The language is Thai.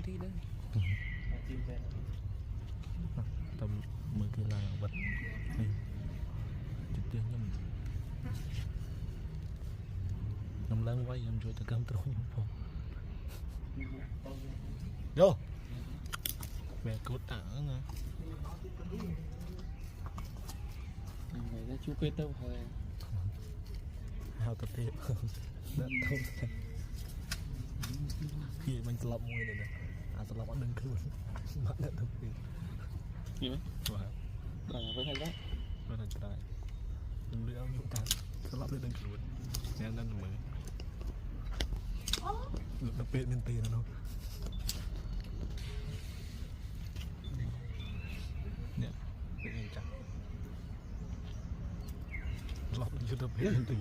ที่ได้ทำมือกีฬาบัดจุดเตียงยังน้ำล้างไว้ยังช่วยตะกำตรงพอโย่แม่กดอ่างนะ mày ra chú quê tao hồi hao tập thể đã thông khi mình sập môi này nè sập ở đằng kia mắt đã tập thể gì mấy và với thằng đó nó thành tài đừng lưỡi ông ta sập lên đằng kia nèนั่นเหมือนnóเป็ดเป็นตีนะเนาะเนี่ยเป็นยังจังหลอกอยู่ตัวเป็ดเป็นตี